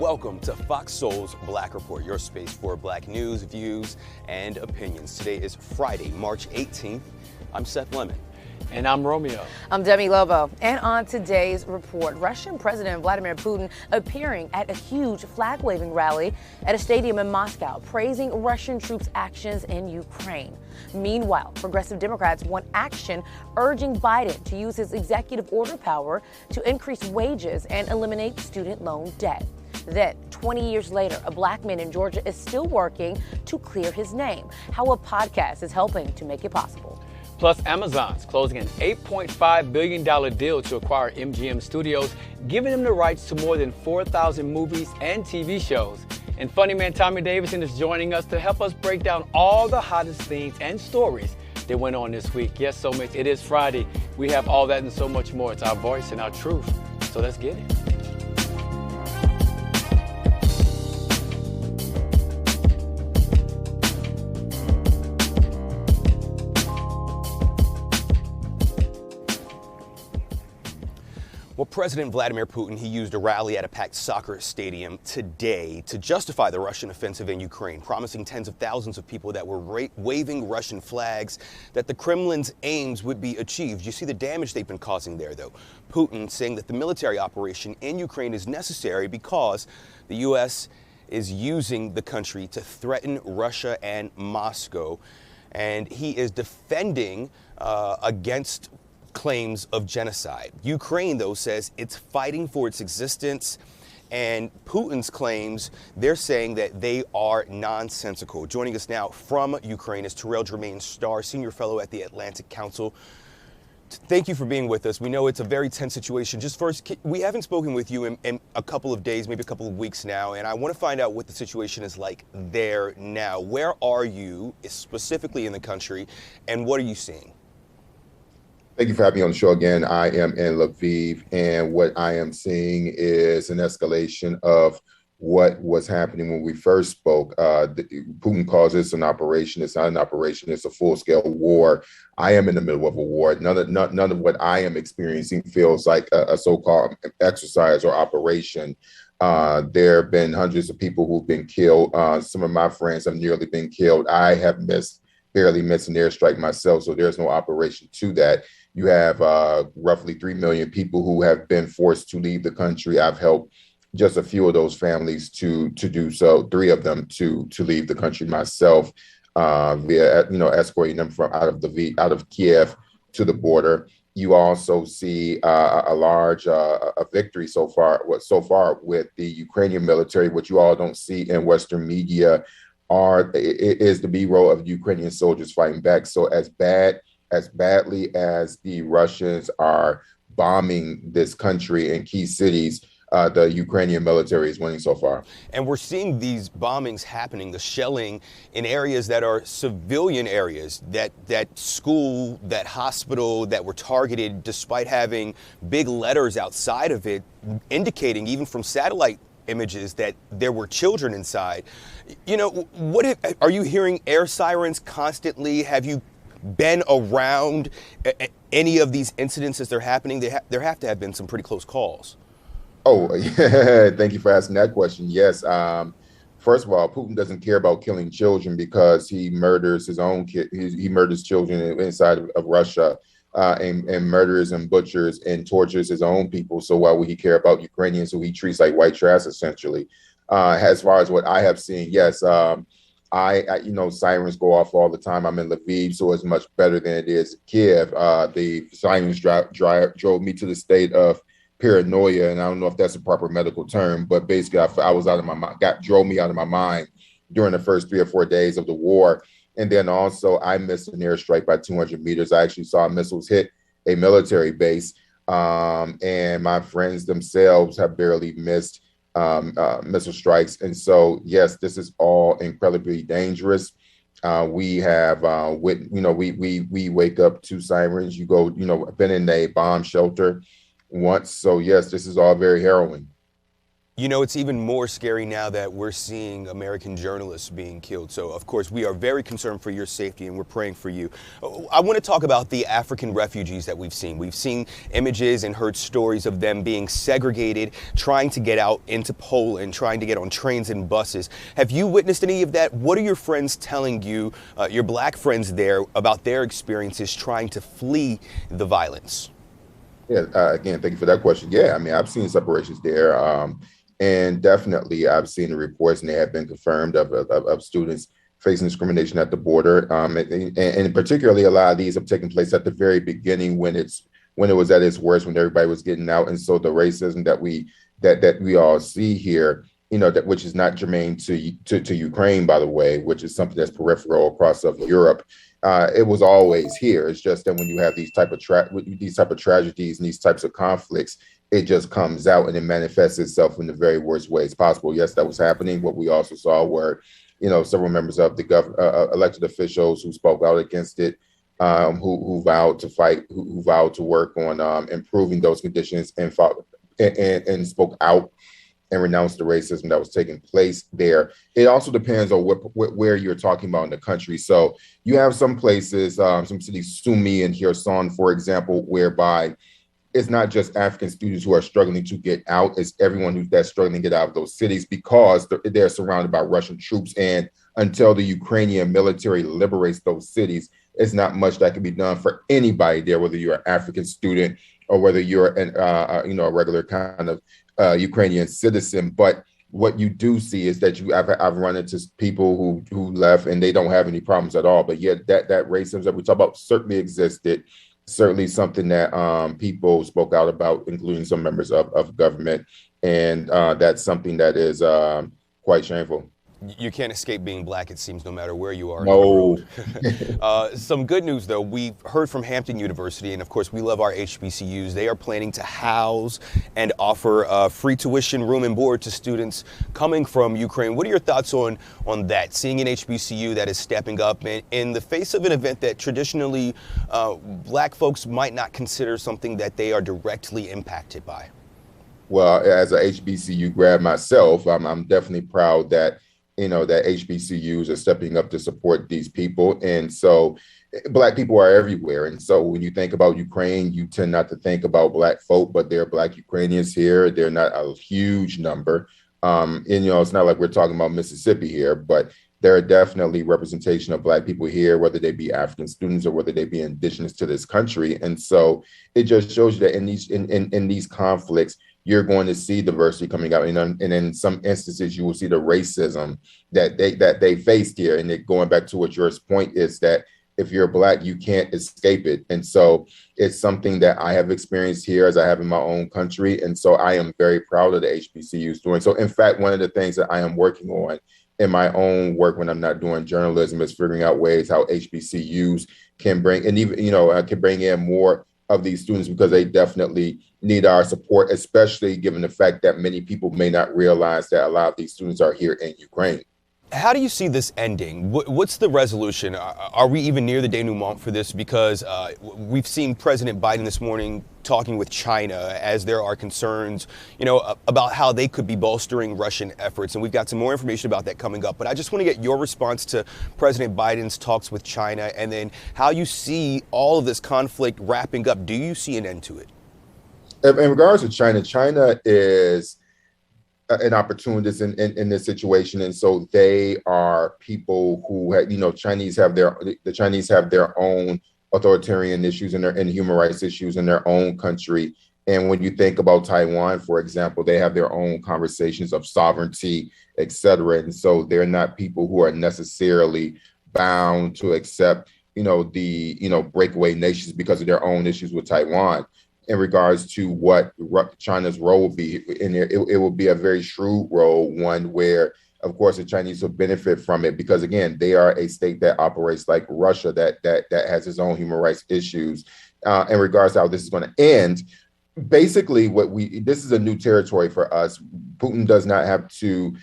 Welcome to Fox Soul's Black Report, your space for Black news, views, and opinions. Today is Friday, March 18th. I'm Seth Lemon. And I'm Romeo. I'm Demi Lobo. And on today's report, Russian President Vladimir Putin appearing at a huge flag-waving rally at a stadium in Moscow, praising Russian troops' actions in Ukraine. Meanwhile, progressive Democrats want action urging Biden to use his executive order power to increase wages and eliminate student loan debt. Then, 20 years later, a black man in Georgia is still working to clear his name. How a podcast is helping to make it possible. Plus, Amazon's closing an $8.5 billion deal to acquire MGM Studios, giving them the rights to more than 4,000 movies and TV shows. And funny man Tommy Davidson is joining us to help us break down all the hottest things and stories that went on this week. Yes, so much. It is Friday. We have all that and so much more. It's our voice and our truth. So let's get it. Well, President Vladimir Putin, he used a rally at a packed soccer stadium today to justify the Russian offensive in Ukraine, promising tens of thousands of people that were waving Russian flags that the Kremlin's aims would be achieved. You see the damage they've been causing there, though. Putin saying that the military operation in Ukraine is necessary because the U.S. is using the country to threaten Russia and Moscow. And he is defending against claims of genocide. Ukraine, though, says it's fighting for its existence, and Putin's claims, they're saying that they are nonsensical. Joining us now from Ukraine is Terrell Jermaine Starr, senior fellow at the Atlantic Council. Thank you for being with us. We know it's a very tense situation. Just first, we haven't spoken with you in a couple of days, maybe a couple of weeks now, and I want to find out what the situation is like there now. Where are you specifically in the country, and what are you seeing? Thank you for having me on the show again. I am in Lviv, and what I am seeing is an escalation of what was happening when we first spoke. Putin calls this an operation. It's not an operation. It's a full-scale war. I am in the middle of a war. None of what I am experiencing feels like a so-called exercise or operation. There have been hundreds of people who've been killed. Some of my friends have nearly been killed. I have barely missed an airstrike myself, so there's no operation to that. You have roughly 3 million people who have been forced to leave the country. I've helped just a few of those families to do so, 3 of them to leave the country myself, via escorting them from out of Kiev to the border. You also see a large victory so far with the Ukrainian military. What you all don't see in Western media is the B-roll of Ukrainian soldiers fighting back. So as badly as the Russians are bombing this country and key cities, the Ukrainian military is winning so far. And we're seeing these bombings happening, the shelling in areas that are civilian areas, that school, that hospital that were targeted, despite having big letters outside of it indicating, even from satellite images, that there were children inside. Are you hearing air sirens constantly? Have you been around any of these incidents as they're happening? There have to have been some pretty close calls. Oh, yeah. Thank you for asking that question. Yes. First of all, Putin doesn't care about killing children because he murders his own kid. He murders children inside of Russia, and murders and butchers and tortures his own people. So why would he care about Ukrainians who he treats like white trash, essentially? As far as what I have seen, yes, sirens go off all the time. I'm in Lviv, so it's much better than it is Kiev. The sirens drove me to the state of paranoia, and I don't know if that's a proper medical term, but basically I was out of my mind, drove me out of my mind during the first 3 or 4 days of the war. And then also I missed an airstrike by 200 meters. I actually saw missiles hit a military base, and my friends themselves have barely missed missile strikes. And so, yes, this is all incredibly dangerous. We have, we wake up to sirens. You go, been in a bomb shelter once. So yes, this is all very harrowing. You know, it's even more scary now that we're seeing American journalists being killed. So, of course, we are very concerned for your safety and we're praying for you. I want to talk about the African refugees that we've seen. We've seen images and heard stories of them being segregated, trying to get out into Poland, trying to get on trains and buses. Have you witnessed any of that? What are your friends telling you, your black friends there, about their experiences trying to flee the violence? Yeah, again, thank you for that question. Yeah, I mean, I've seen separations there. And definitely, I've seen the reports, and they have been confirmed of students facing discrimination at the border. And particularly, a lot of these have taken place at the very beginning when it was at its worst, when everybody was getting out. And so the racism that we all see here, that which is not germane to Ukraine, by the way, which is something that's peripheral across of Europe. It was always here. It's just that when you have these type of tragedies and these types of conflicts, it just comes out and it manifests itself in the very worst ways possible. Yes, that was happening. What we also saw were, several members of the elected officials who spoke out against it, who vowed to fight, who vowed to work on improving those conditions and fought and spoke out and renounced the racism that was taking place there. It also depends on where you're talking about in the country. So you have some places, some cities, Sumi and Kherson, for example, whereby it's not just African students who are struggling to get out, it's everyone that's struggling to get out of those cities because they're surrounded by Russian troops. And until the Ukrainian military liberates those cities, it's not much that can be done for anybody there, whether you're an African student or whether you're a regular kind of Ukrainian citizen. But what you do see is that I've run into people who left and they don't have any problems at all. But yet that racism that we talk about certainly existed. Certainly something that people spoke out about, including some members of government. And that's something that is quite shameful. You can't escape being black, it seems, no matter where you are. No. Some good news, though. We've heard from Hampton University, and of course, we love our HBCUs. They are planning to house and offer free tuition, room and board to students coming from Ukraine. What are your thoughts on that? Seeing an HBCU that is stepping up in the face of an event that traditionally black folks might not consider something that they are directly impacted by. Well, as a HBCU grad myself, I'm definitely proud that that HBCUs are stepping up to support these people. And so black people are everywhere. And so when you think about Ukraine, you tend not to think about black folk, but there are black Ukrainians here. They're not a huge number. And, it's not like we're talking about Mississippi here, but there are definitely representation of black people here, whether they be African students or whether they be indigenous to this country. And so it just shows you that in these conflicts, you're going to see diversity coming out, and in some instances, you will see the racism that they faced here. And it, going back to what your point is, that if you're black, you can't escape it. And so it's something that I have experienced here, as I have in my own country. And so I am very proud of the HBCUs doing. So in fact, one of the things that I am working on in my own work when I'm not doing journalism is figuring out ways how HBCUs can bring, and even can bring in more of these students, because they definitely need our support, especially given the fact that many people may not realize that a lot of these students are here in Ukraine. How do you see this ending? What's the resolution? Are we even near the denouement for this? Because we've seen President Biden this morning talking with China, as there are concerns, about how they could be bolstering Russian efforts. And we've got some more information about that coming up. But I just want to get your response to President Biden's talks with China, and then how you see all of this conflict wrapping up. Do you see an end to it? In regards to China, China is an opportunist in this situation, and so they are people who the Chinese have their own authoritarian issues and human rights issues in their own country. And when you think about Taiwan, for example, they have their own conversations of sovereignty, et cetera. And so they're not people who are necessarily bound to accept the breakaway nations because of their own issues with Taiwan. In regards to what China's role will be in there, it will be a very shrewd role, one where, of course, the Chinese will benefit from it, because again, they are a state that operates like Russia, that has its own human rights issues. In regards to how this is going to end, basically, this is a new territory for us. Putin does not have to.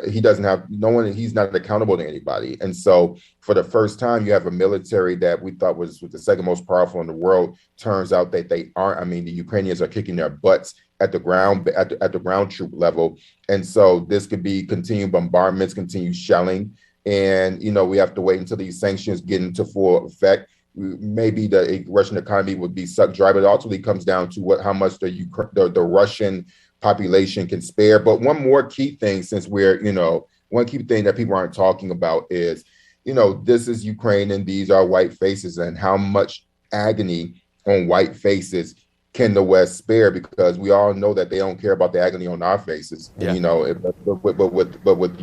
He doesn't have no one. He's not accountable to anybody, and so for the first time, you have a military that we thought was the second most powerful in the world. Turns out that they aren't. I mean, the Ukrainians are kicking their butts at the ground troop level. And so this could be continued bombardments, continued shelling. And, we have to wait until these sanctions get into full effect. Maybe the Russian economy would be sucked dry, but it ultimately comes down to how much the Russian population can spare. But one more key thing, since one key thing that people aren't talking about is, this is Ukraine and these are white faces, and how much agony on white faces can the West spare? Because we all know that they don't care about the agony on our faces. Yeah. But with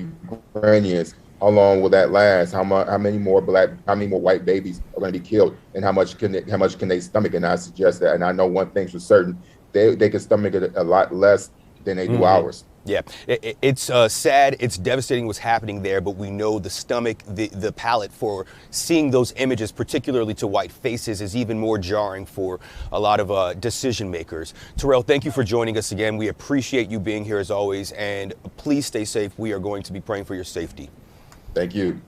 Ukrainians, how long will that last? How many more white babies are going to be killed, and how much can they stomach? And I suggest that, and I know one thing's for certain: they can stomach it a lot less than they do ours. Yeah, it's sad. It's devastating what's happening there, but we know the stomach, the palate for seeing those images, particularly to white faces, is even more jarring for a lot of decision makers. Terrell, thank you for joining us again. We appreciate you being here as always, and please stay safe. We are going to be praying for your safety. Thank you.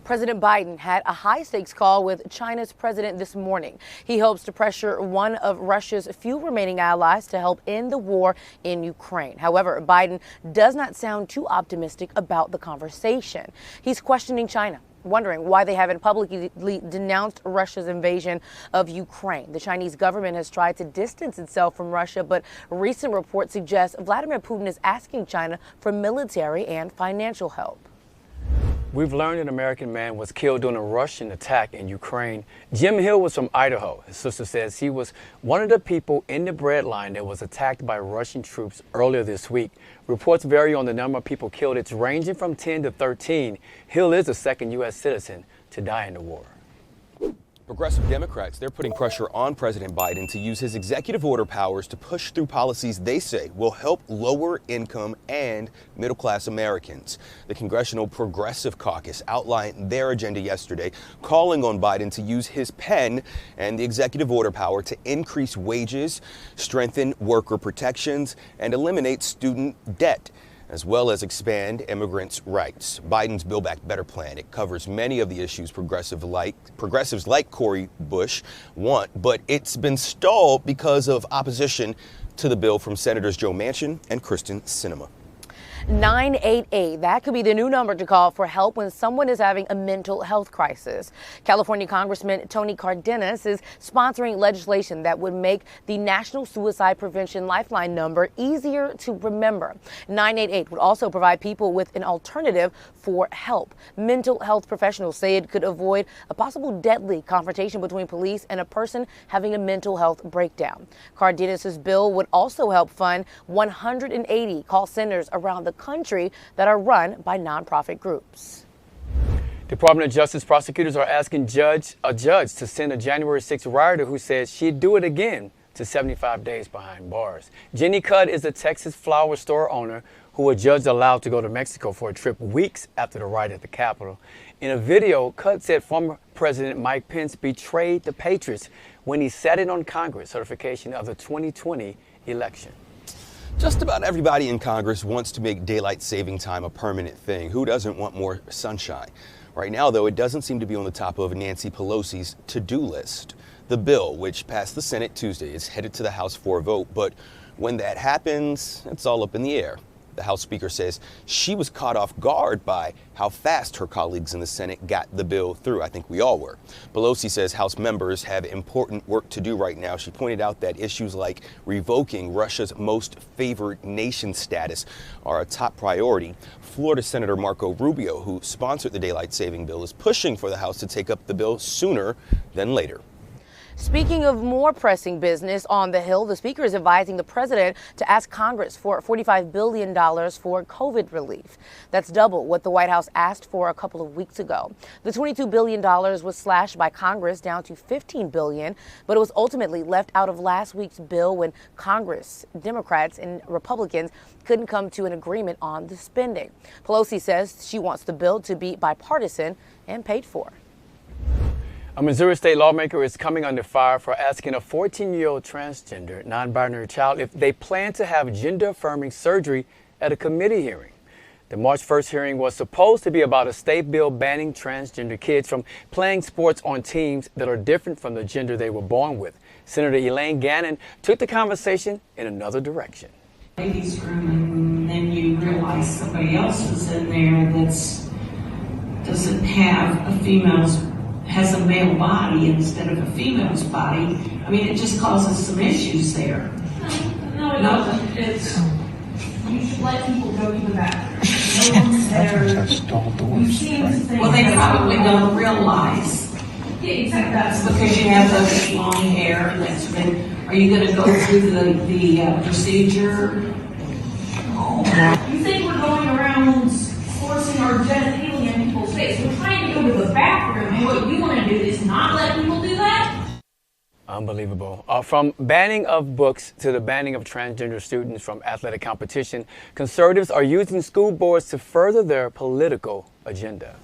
President Biden had a high-stakes call with China's president this morning. He hopes to pressure one of Russia's few remaining allies to help end the war in Ukraine. However, Biden does not sound too optimistic about the conversation. He's questioning China, wondering why they haven't publicly denounced Russia's invasion of Ukraine. The Chinese government has tried to distance itself from Russia, but recent reports suggest Vladimir Putin is asking China for military and financial help. We've learned an American man was killed during a Russian attack in Ukraine. Jim Hill was from Idaho. His sister says he was one of the people in the bread line that was attacked by Russian troops earlier this week. Reports vary on the number of people killed. It's ranging from 10 to 13. Hill is the second U.S. citizen to die in the war. Progressive Democrats, they're putting pressure on President Biden to use his executive order powers to push through policies they say will help lower income and middle class Americans. The Congressional Progressive Caucus outlined their agenda yesterday, calling on Biden to use his pen and the executive order power to increase wages, strengthen worker protections, and eliminate student debt, as well as expand immigrants' rights. Biden's Build Back Better plan, it covers many of the issues progressives like Cori Bush want, but it's been stalled because of opposition to the bill from Senators Joe Manchin and Kristen Sinema. 988. That could be the new number to call for help when someone is having a mental health crisis. California Congressman Tony Cardenas is sponsoring legislation that would make the National Suicide Prevention Lifeline number easier to remember. 988 would also provide people with an alternative for help. Mental health professionals say it could avoid a possible deadly confrontation between police and a person having a mental health breakdown. Cardenas's bill would also help fund 180 call centers around the country that are run by nonprofit groups. Department of Justice prosecutors are asking a judge to send a January 6th rioter who says she'd do it again to 75 days behind bars. Jenny Cudd is a Texas flower store owner who a judge allowed to go to Mexico for a trip weeks after the riot at the Capitol. In a video, Cudd said former President Mike Pence betrayed the Patriots when he sat in on Congress certification of the 2020 election. Just about everybody in Congress wants to make daylight saving time a permanent thing. Who doesn't want more sunshine? Right now, though, it doesn't seem to be on the top of Nancy Pelosi's to-do list. The bill, which passed the Senate Tuesday, is headed to the House for a vote, but when that happens, it's all up in the air. The House Speaker says she was caught off guard by how fast her colleagues in the Senate got the bill through. I think we all were. Pelosi says House members have important work to do right now. She pointed out that issues like revoking Russia's most favored nation status are a top priority. Florida Senator Marco Rubio, who sponsored the daylight saving bill, is pushing for the House to take up the bill sooner than later. Speaking of more pressing business on the Hill, the Speaker is advising the President to ask Congress for $45 billion for COVID relief. That's double what the White House asked for a couple of weeks ago. The $22 billion was slashed by Congress down to $15 billion, but it was ultimately left out of last week's bill when Congress, Democrats and Republicans couldn't come to an agreement on the spending. Pelosi says she wants the bill to be bipartisan and paid for. A Missouri state lawmaker is coming under fire for asking a 14-year-old transgender, non-binary child if they plan to have gender-affirming surgery at a committee hearing. The March 1st hearing was supposed to be about a state bill banning transgender kids from playing sports on teams that are different from the gender they were born with. Senator Elaine Gannon took the conversation in another direction. Ladies' room, and then you realize somebody else is in there doesn't have has a male body instead of a female's body. I mean, it just causes some issues there. No, it doesn't. It's, you should let people go to the bathroom. No one's there. Well, they probably don't realize. Yeah, exactly. That's because you have those long hair and that's when, are you going to go through the procedure? No. You think we're going around forcing our genitalia in people's face? We're trying to go to the bathroom, and what you want to do is not let people do that? Unbelievable. From banning of books to the banning of transgender students from athletic competition, conservatives are using school boards to further their political agenda.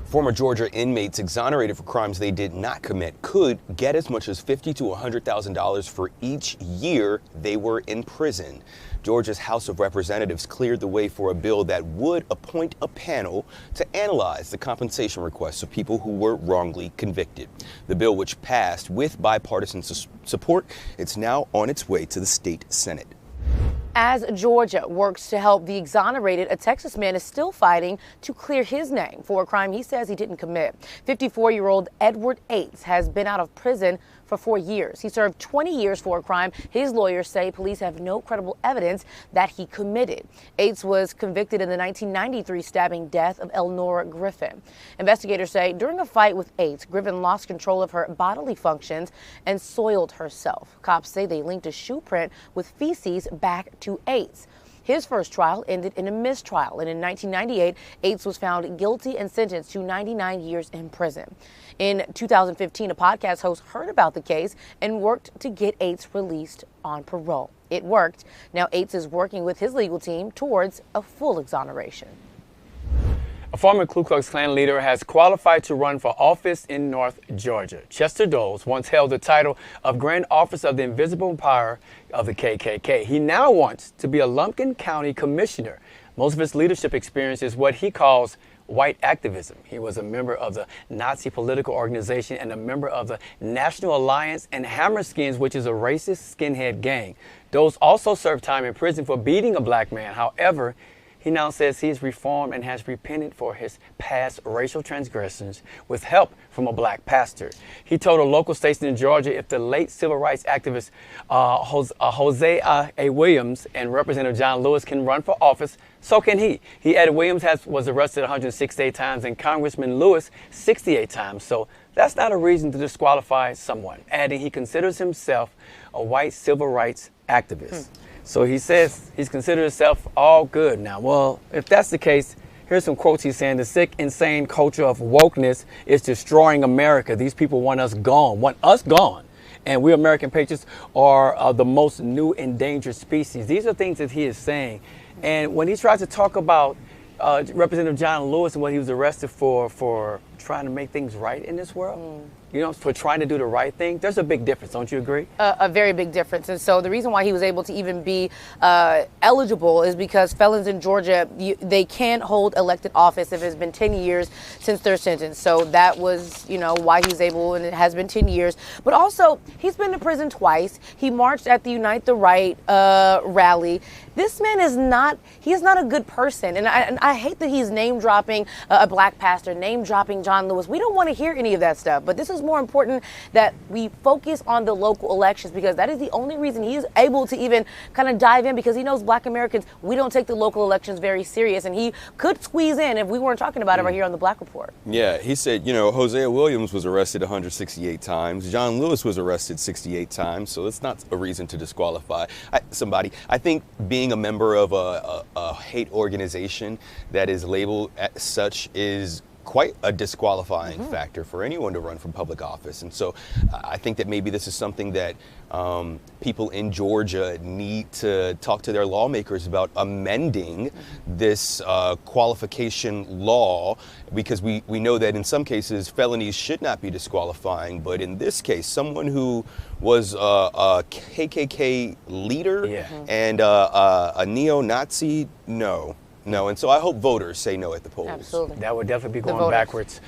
Former Georgia inmates exonerated for crimes they did not commit could get as much as $50,000 to $100,000 for each year they were in prison. Georgia's House of Representatives cleared the way for a bill that would appoint a panel to analyze the compensation requests of people who were wrongly convicted. The bill, which passed with bipartisan support, it's now on its way to the state Senate. As Georgia works to help the exonerated, a Texas man is still fighting to clear his name for a crime he says he didn't commit. 54-year-old Edward Ates has been out of prison for 4 years. He served 20 years for a crime his lawyers say police have no credible evidence that he committed. Ates was convicted in the 1993 stabbing death of Elnora Griffin. Investigators say during a fight with Ates, Griffin lost control of her bodily functions and soiled herself. Cops say they linked a shoe print with feces back to Ates. His first trial ended in a mistrial, and in 1998, Ates was found guilty and sentenced to 99 years in prison. In 2015, a podcast host heard about the case and worked to get Ates released on parole. It worked. Now Ates is working with his legal team towards a full exoneration. A former Ku Klux Klan leader has qualified to run for office in North Georgia. Chester Doles once held the title of Grand Officer of the Invisible Empire of the KKK. He now wants to be a Lumpkin County Commissioner. Most of his leadership experience is what he calls white activism. He was a member of the Nazi political organization and a member of the National Alliance and Hammerskins, which is a racist skinhead gang. Doles also served time in prison for beating a black man. However, he now says he's reformed and has repented for his past racial transgressions with help from a black pastor. He told a local station in Georgia if the late civil rights activist Hosea A. Williams and Representative John Lewis can run for office, so can he. He added Williams was arrested 168 times and Congressman Lewis 68 times, so that's not a reason to disqualify someone, adding he considers himself a white civil rights activist. So he says he's considered himself all good now. Well, if that's the case, here's some quotes he's saying. The sick, insane culture of wokeness is destroying America. These people want us gone. And we American patriots are the most new endangered species. These are things that he is saying. And when he tries to talk about Representative John Lewis and what he was arrested for trying to make things right in this world, you know, for trying to do the right thing, there's a big difference. Don't you agree? A very big difference. And so the reason why he was able to even be eligible is because felons in Georgia, they can't hold elected office if it's been 10 years since their sentence. So that was, you know, why he's able, and it has been 10 years. But also, he's been to prison twice. He marched at the Unite the Right rally. This man is not a good person. And I hate that he's name dropping a black pastor, name dropping John Lewis. We don't want to hear any of that stuff. But this is more important that we focus on the local elections, because that is the only reason he is able to even kind of dive in, because he knows black Americans, we don't take the local elections very serious. And he could squeeze in if we weren't talking about it right here on the Black Report. Yeah, he said, you know, Hosea Williams was arrested 168 times. John Lewis was arrested 68 times. So it's not a reason to disqualify somebody. I think being a member of a hate organization that is labeled as such is quite a disqualifying factor for anyone to run for public office. And so I think that maybe this is something that people in Georgia need to talk to their lawmakers about, amending this qualification law, because we know that in some cases felonies should not be disqualifying, but in this case, someone who was a KKK leader and a neo-Nazi, no. And so I hope voters say no at the polls. Absolutely. That would definitely be going backwards.